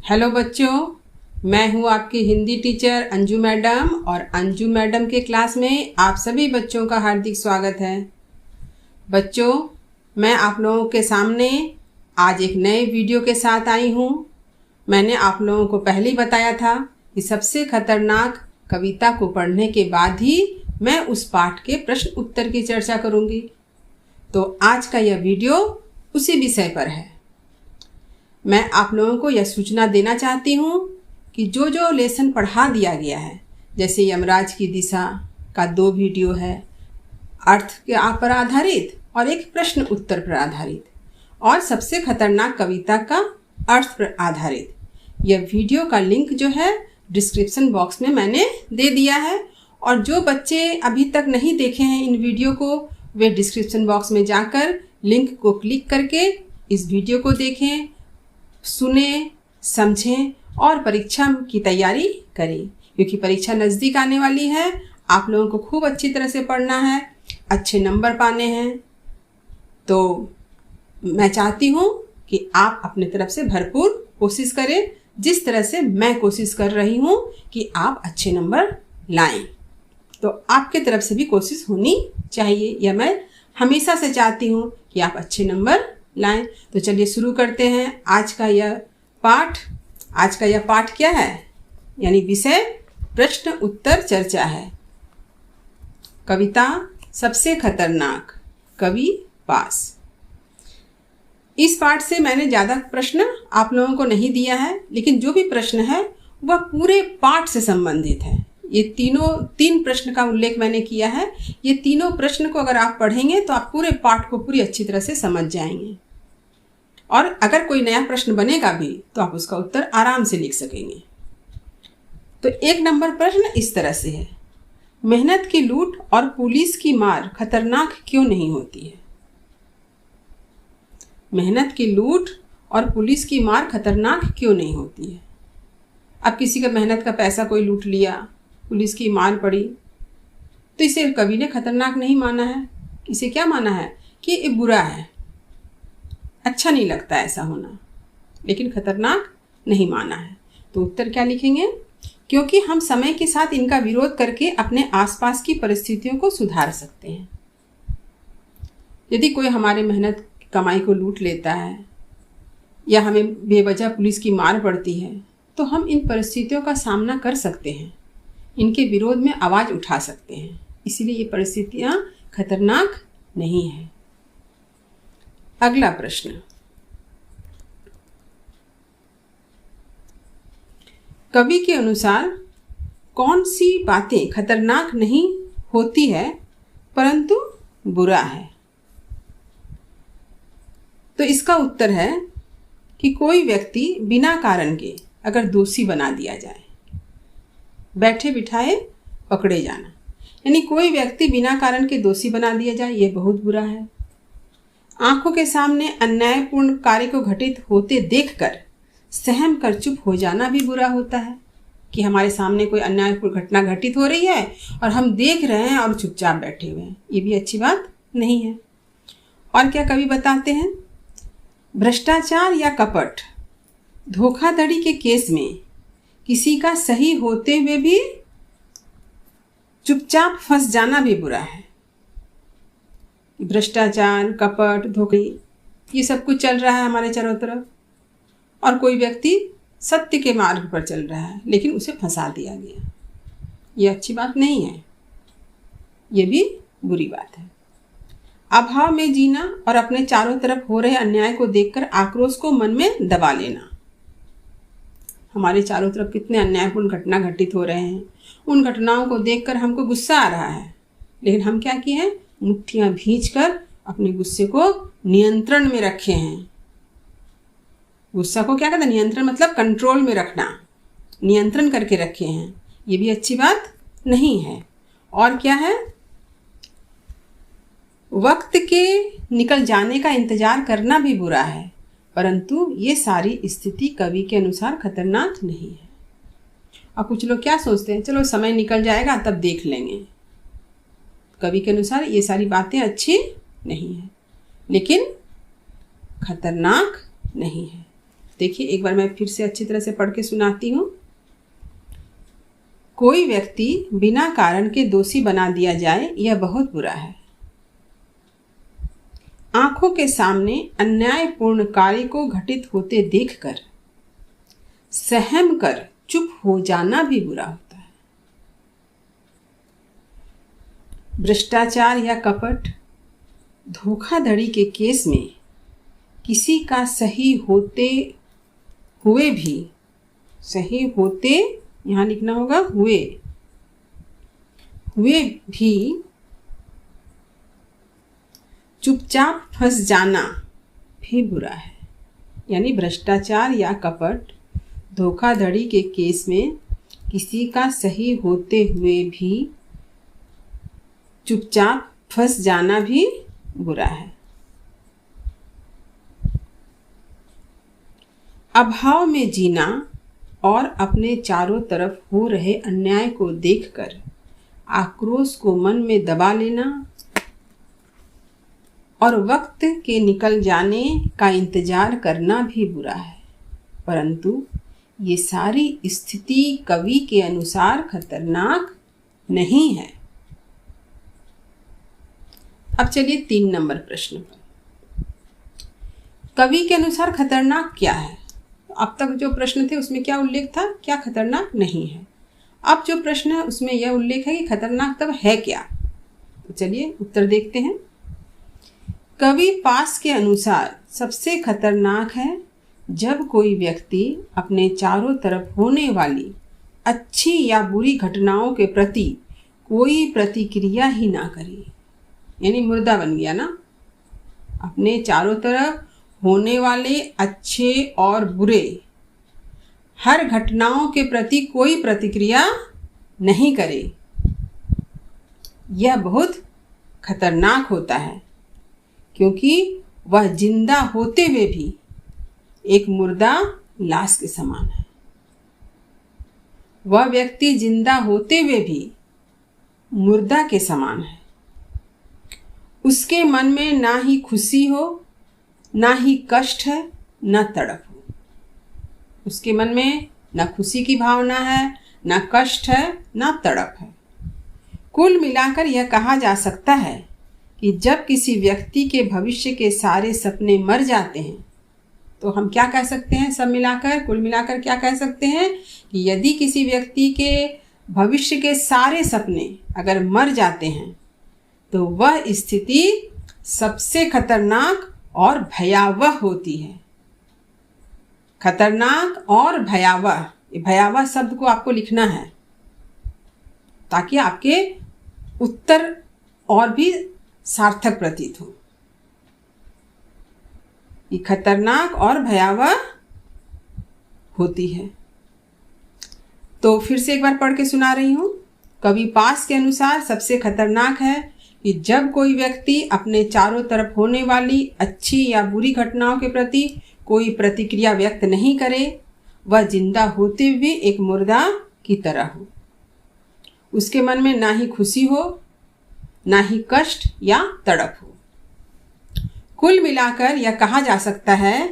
Hello बच्चों, मैं हूँ आपकी हिंदी टीचर अंजू मैडम और अंजू मैडम के क्लास में आप सभी बच्चों का हार्दिक स्वागत है। बच्चों, मैं आप लोगों के सामने आज एक नए वीडियो के साथ आई हूँ। मैंने आप लोगों को पहले ही बताया था कि सबसे खतरनाक कविता को पढ़ने के बाद ही मैं उस पाठ के प्रश्न उत्तर की चर्चा करूँगी। तो आज का यह वीडियो उसी विषय पर है। मैं आप लोगों को यह सूचना देना चाहती हूँ कि जो जो लेसन पढ़ा दिया गया है, जैसे यमराज की दिशा का 2 वीडियो है, अर्थ के पर आधारित और एक प्रश्न उत्तर पर आधारित, और सबसे खतरनाक कविता का अर्थ पर आधारित, यह वीडियो का लिंक जो है डिस्क्रिप्शन बॉक्स में मैंने दे दिया है। और जो बच्चे अभी तक नहीं देखे हैं इन वीडियो को, वे डिस्क्रिप्शन बॉक्स में जाकर लिंक को क्लिक करके इस वीडियो को देखें, सुने, समझें और परीक्षा की तैयारी करें, क्योंकि परीक्षा नज़दीक आने वाली है। आप लोगों को खूब अच्छी तरह से पढ़ना है, अच्छे नंबर पाने हैं। तो मैं चाहती हूँ कि आप अपने तरफ से भरपूर कोशिश करें, जिस तरह से मैं कोशिश कर रही हूँ कि आप अच्छे नंबर लाएं। तो आपके तरफ से भी कोशिश होनी चाहिए, यह मैं हमेशा से चाहती हूँ कि आप अच्छे नंबर लाएं। तो चलिए शुरू करते हैं आज का यह पाठ। आज का यह पाठ क्या है, यानी विषय प्रश्न उत्तर चर्चा है। कविता सबसे खतरनाक, कवि पास। इस पाठ से मैंने ज़्यादा प्रश्न आप लोगों को नहीं दिया है, लेकिन जो भी प्रश्न है वह पूरे पाठ से संबंधित है। ये 3 प्रश्न का उल्लेख मैंने किया है। ये तीनों प्रश्न को अगर आप पढ़ेंगे तो आप पूरे पाठ को पूरी अच्छी तरह से समझ जाएंगे, और अगर कोई नया प्रश्न बनेगा भी तो आप उसका उत्तर आराम से लिख सकेंगे। तो 1 नंबर प्रश्न इस तरह से है, मेहनत की लूट और पुलिस की मार खतरनाक क्यों नहीं होती है? मेहनत की लूट और पुलिस की मार खतरनाक क्यों नहीं होती है? अब किसी का मेहनत का पैसा कोई लूट लिया, पुलिस की मार पड़ी, तो इसे कवि ने खतरनाक नहीं माना है। इसे क्या माना है कि ये बुरा है, अच्छा नहीं लगता ऐसा होना, लेकिन खतरनाक नहीं माना है। तो उत्तर क्या लिखेंगे? क्योंकि हम समय के साथ इनका विरोध करके अपने आसपास की परिस्थितियों को सुधार सकते हैं। यदि कोई हमारे मेहनत की कमाई को लूट लेता है या हमें बेवजह पुलिस की मार पड़ती है, तो हम इन परिस्थितियों का सामना कर सकते हैं, इनके विरोध में आवाज़ उठा सकते हैं। इसीलिए ये परिस्थितियाँ खतरनाक नहीं हैं। अगला प्रश्न, कवि के अनुसार कौन सी बातें खतरनाक नहीं होती है परंतु बुरा है? तो इसका उत्तर है कि कोई व्यक्ति बिना कारण के अगर दोषी बना दिया जाए, बैठे बिठाए पकड़े जाना, यानी कोई व्यक्ति बिना कारण के दोषी बना दिया जाए, ये बहुत बुरा है। आंखों के सामने अन्यायपूर्ण कार्य को घटित होते देखकर सहम कर चुप हो जाना भी बुरा होता है, कि हमारे सामने कोई अन्यायपूर्ण घटना घटित हो रही है और हम देख रहे हैं और चुपचाप बैठे हुए हैं, ये भी अच्छी बात नहीं है। और क्या कवि बताते हैं, भ्रष्टाचार या कपट, धोखाधड़ी के केस में किसी का सही होते हुए भी चुपचाप फंस जाना भी बुरा है। भ्रष्टाचार, कपट, धोखे, ये सब कुछ चल रहा है हमारे चारों तरफ, और कोई व्यक्ति सत्य के मार्ग पर चल रहा है लेकिन उसे फंसा दिया गया, ये अच्छी बात नहीं है, ये भी बुरी बात है। अभाव में जीना और अपने चारों तरफ हो रहे अन्याय को देखकर आक्रोश को मन में दबा लेना। हमारे चारों तरफ कितने अन्यायपूर्ण घटना घटित हो रहे हैं, उन घटनाओं को देखकर हमको गुस्सा आ रहा है, लेकिन हम क्या किए हैं, मुट्ठियां भींचकर अपने गुस्से को नियंत्रण में रखे हैं। गुस्सा को क्या कहते हैं, नियंत्रण मतलब कंट्रोल में रखना, नियंत्रण करके रखे हैं, ये भी अच्छी बात नहीं है। और क्या है, वक्त के निकल जाने का इंतजार करना भी बुरा है, परंतु ये सारी स्थिति कवि के अनुसार खतरनाक नहीं है। अब कुछ लोग क्या सोचते हैं, चलो समय निकल जाएगा तब देख लेंगे। कवि के अनुसार ये सारी बातें अच्छी नहीं है, लेकिन खतरनाक नहीं है। देखिए एक बार मैं फिर से अच्छी तरह से पढ़ के सुनाती हूँ। कोई व्यक्ति बिना कारण के दोषी बना दिया जाए यह बहुत बुरा है। आंखों के सामने अन्यायपूर्ण कार्य को घटित होते देखकर सहम कर चुप हो जाना भी बुरा होता है। भ्रष्टाचार या कपट, धोखाधड़ी के केस में किसी का सही होते यहाँ लिखना होगा हुए भी चुपचाप फंस जाना भी बुरा है। यानी भ्रष्टाचार या कपट, धोखाधड़ी के केस में किसी का सही होते हुए भी चुपचाप फंस जाना भी बुरा है। अभाव में जीना और अपने चारों तरफ हो रहे अन्याय को देखकर आक्रोश को मन में दबा लेना और वक्त के निकल जाने का इंतजार करना भी बुरा है। परंतु ये सारी स्थिति कवि के अनुसार खतरनाक नहीं है। अब चलिए 3 नंबर प्रश्न पर। कवि के अनुसार खतरनाक क्या है? अब तक जो प्रश्न थे उसमें क्या उल्लेख था? क्या खतरनाक नहीं है। अब जो प्रश्न है उसमें यह उल्लेख है कि खतरनाक तब है क्या। तो चलिए उत्तर देखते हैं। कवि पास के अनुसार सबसे खतरनाक है जब कोई व्यक्ति अपने चारों तरफ होने वाली अच्छी या बुरी घटनाओं के प्रति कोई प्रतिक्रिया ही ना करे। यानी मुर्दा बन गया ना। अपने चारों तरफ होने वाले अच्छे और बुरे हर घटनाओं के प्रति कोई प्रतिक्रिया नहीं करे। यह बहुत खतरनाक होता है क्योंकि वह जिंदा होते हुए भी एक मुर्दा लाश के समान है। वह व्यक्ति जिंदा होते हुए भी मुर्दा के समान है। उसके मन में ना ही खुशी हो, ना ही कष्ट है, ना तड़प हो। उसके मन में ना खुशी की भावना है, ना कष्ट है, ना तड़प है। कुल मिलाकर यह कहा जा सकता है कि जब किसी व्यक्ति के भविष्य के सारे सपने मर जाते हैं तो हम क्या कह सकते हैं? सब मिलाकर कुल मिलाकर क्या कह सकते हैं कि यदि किसी व्यक्ति के भविष्य के सारे सपने अगर मर जाते हैं तो वह स्थिति सबसे खतरनाक और भयावह होती है। खतरनाक और भयावह, ये भयावह शब्द को आपको लिखना है ताकि आपके उत्तर और भी सार्थक प्रतीत हो। ये खतरनाक और भयावह होती है। तो फिर से एक बार पढ़ के सुना रही हूं। कवि पास के अनुसार सबसे खतरनाक है कि जब कोई व्यक्ति अपने चारों तरफ होने वाली अच्छी या बुरी घटनाओं के प्रति कोई प्रतिक्रिया व्यक्त नहीं करे, वह जिंदा होते हुए एक मुर्दा की तरह हो। उसके मन में ना ही खुशी हो, ना ही कष्ट या तड़प हो। कुल मिलाकर यह कहा जा सकता है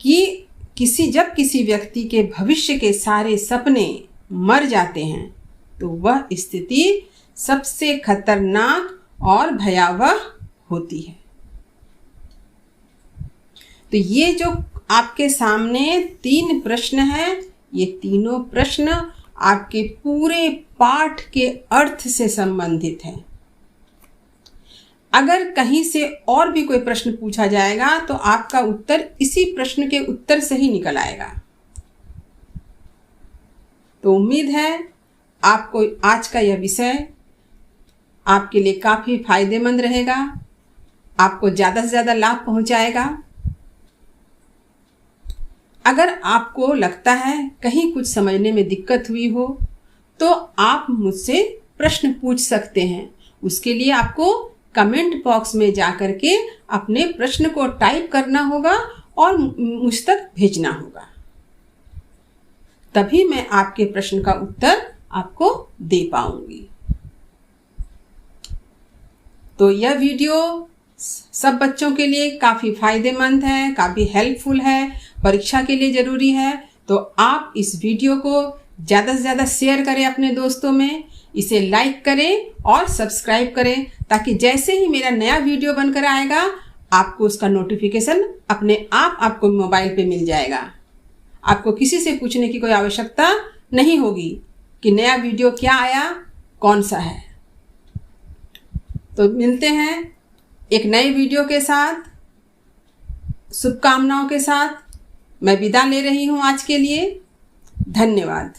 कि जब किसी व्यक्ति के भविष्य के सारे सपने मर जाते हैं तो वह स्थिति सबसे खतरनाक और भयावह होती है। तो ये जो आपके सामने 3 प्रश्न हैं, ये तीनों प्रश्न आपके पूरे पाठ के अर्थ से संबंधित हैं। अगर कहीं से और भी कोई प्रश्न पूछा जाएगा तो आपका उत्तर इसी प्रश्न के उत्तर से ही निकल आएगा। तो उम्मीद है आपको आज का यह विषय आपके लिए काफ़ी फायदेमंद रहेगा, आपको ज़्यादा से ज़्यादा लाभ पहुंचाएगा। अगर आपको लगता है कहीं कुछ समझने में दिक्कत हुई हो तो आप मुझसे प्रश्न पूछ सकते हैं। उसके लिए आपको कमेंट बॉक्स में जाकर के अपने प्रश्न को टाइप करना होगा और मुझ तक भेजना होगा, तभी मैं आपके प्रश्न का उत्तर आपको दे पाऊंगी। तो यह वीडियो सब बच्चों के लिए काफ़ी फायदेमंद है, काफ़ी हेल्पफुल है। परीक्षा के लिए ज़रूरी है। तो आप इस वीडियो को ज़्यादा से ज़्यादा शेयर करें अपने दोस्तों में, इसे लाइक करें और सब्सक्राइब करें, ताकि जैसे ही मेरा नया वीडियो बनकर आएगा आपको उसका नोटिफिकेशन अपने आप आपको मोबाइल पे मिल जाएगा। आपको किसी से पूछने की कोई आवश्यकता नहीं होगी कि नया वीडियो क्या आया, कौन सा है। तो मिलते हैं एक नए वीडियो के साथ। शुभकामनाओं के साथ मैं विदा ले रही हूँ आज के लिए। धन्यवाद।